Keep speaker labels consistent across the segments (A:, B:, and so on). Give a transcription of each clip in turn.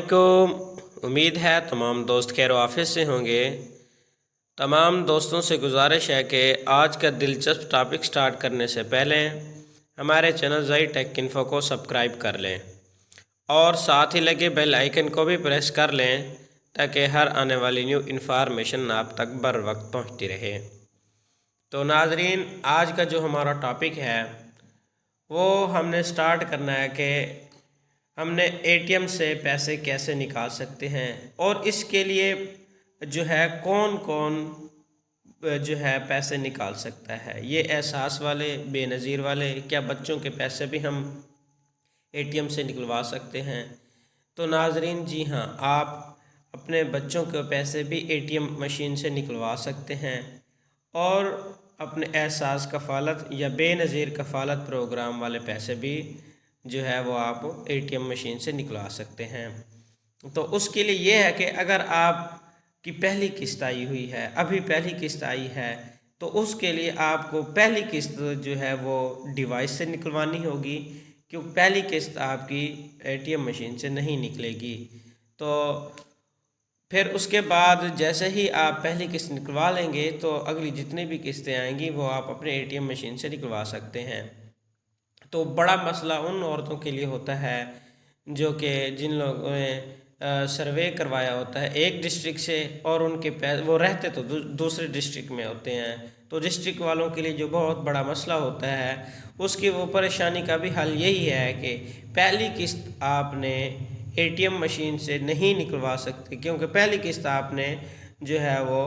A: अस्सलामुअलैकुम। उम्मीद है तमाम दोस्त खैर वाफिस से होंगे। तमाम दोस्तों से गुजारिश है कि आज का दिलचस्प टॉपिक स्टार्ट करने से पहले हमारे चैनल ज़ई टेक इन्फो को सब्सक्राइब कर लें और साथ ही लगे बेल आइकन को भी प्रेस कर लें ताकि हर आने वाली न्यू इन्फॉर्मेशन आप तक बर वक्त पहुँचती रहे। तो नाजरीन, आज का जो हमारा टॉपिक है वो हमने स्टार्ट करना है कि हमने एटीएम से पैसे कैसे निकाल सकते हैं और इसके लिए जो है कौन कौन जो है पैसे निकाल सकता है। ये एहसास वाले, बेनज़ीर वाले, क्या बच्चों के पैसे भी हम एटीएम से निकलवा सकते हैं? तो नाजरीन जी हाँ, आप अपने बच्चों के पैसे भी एटीएम मशीन से निकलवा सकते हैं और अपने एहसास कफ़ालत या बेनज़ीर कफ़ालत प्रोग्राम वाले पैसे भी जो है वो आप एटीएम मशीन से निकलवा सकते हैं। तो उसके लिए ये है कि अगर आपकी पहली किस्त आई हुई है, अभी पहली किस्त आई है, तो उसके लिए आपको पहली किस्त जो है वो डिवाइस से निकलवानी होगी, क्योंकि पहली किस्त आपकी एटीएम मशीन से नहीं निकलेगी। तो फिर उसके बाद जैसे ही आप पहली किस्त निकलवा लेंगे तो अगली जितनी भी किस्तें आएंगी वो आप अपने एटीएम मशीन से निकलवा सकते हैं। तो बड़ा मसला उन औरतों के लिए होता है जो कि जिन लोगों ने सर्वे करवाया होता है एक डिस्ट्रिक्ट से और उनके वो रहते तो दूसरे डिस्ट्रिक्ट में होते हैं। तो डिस्ट्रिक्ट वालों के लिए जो बहुत बड़ा मसला होता है उसकी वो परेशानी का भी हल यही है कि पहली किस्त आपने एटीएम मशीन से नहीं निकलवा सकते, क्योंकि पहली किस्त आपने जो है वो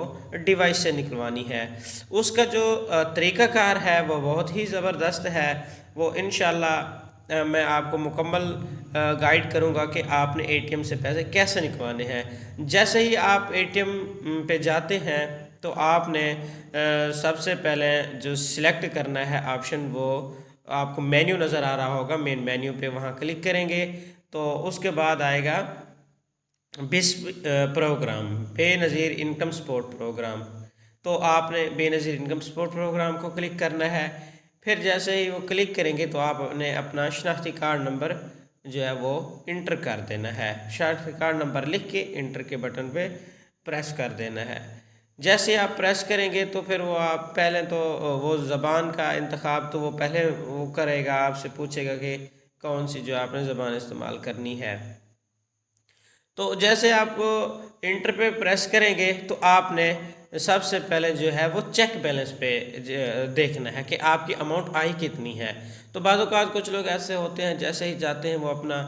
A: डिवाइस से निकलवानी है। उसका जो तरीक़ाकार है वो बहुत ही ज़बरदस्त है। वो इंशाल्लाह मैं आपको मुकम्मल गाइड करूँगा कि आपने एटीएम से पैसे कैसे निकलवाने हैं। जैसे ही आप एटीएम पे जाते हैं तो आपने सबसे पहले जो सिलेक्ट करना है ऑप्शन, वो आपको मेन्यू नज़र आ रहा होगा, मेन मेन्यू पे वहाँ क्लिक करेंगे तो उसके बाद आएगा बिस program, Benazir income support program. तो आपने बेनज़ीर इनकम सपोर्ट प्रोग्राम को क्लिक करना है। फिर जैसे ही वो क्लिक करेंगे तो आपने अपना शनाख्ती कार्ड नंबर जो है वो इंटर कर देना है। शनाख्ती कार्ड नंबर लिख के इंटर के बटन पे प्रेस कर देना है। जैसे आप प्रेस करेंगे तो फिर वो आप पहले तो वो ज़बान का इंतखाब तो वो पहले वो करेगा, आपसे पूछेगा कि कौन सी जो आपने ज़बान इस्तेमाल करनी है। तो जैसे आप इंटर पे प्रेस करेंगे तो आपने सबसे पहले जो है वो चेक बैलेंस पे देखना है कि आपकी अमाउंट आई कितनी है। तो बाज़ औक़ात कुछ लोग ऐसे होते हैं जैसे ही जाते हैं वो अपना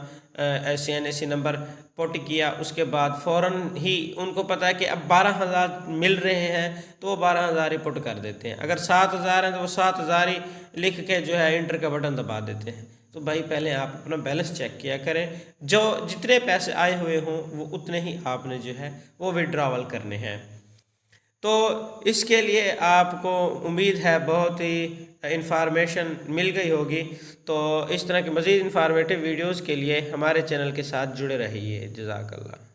A: SCN नंबर पुट किया, उसके बाद फ़ौरन ही उनको पता है कि अब 12,000 मिल रहे हैं तो वो 12,000 ही पुट कर देते हैं। अगर 7,000 हैं तो वो 7,000 ही लिख के जो है इंटर का बटन दबा देते हैं। तो भाई पहले आप अपना बैलेंस चेक किया करें, जो जितने पैसे आए हुए हों वो उतने ही आपने जो है वो विड्रॉवल करने हैं। तो इसके लिए आपको उम्मीद है बहुत ही इन्फॉर्मेशन मिल गई होगी। तो इस तरह के मज़ीद इन्फॉर्मेटिव वीडियोज़ के लिए हमारे चैनल के साथ जुड़े रहिए। जज़ाकल्लाह।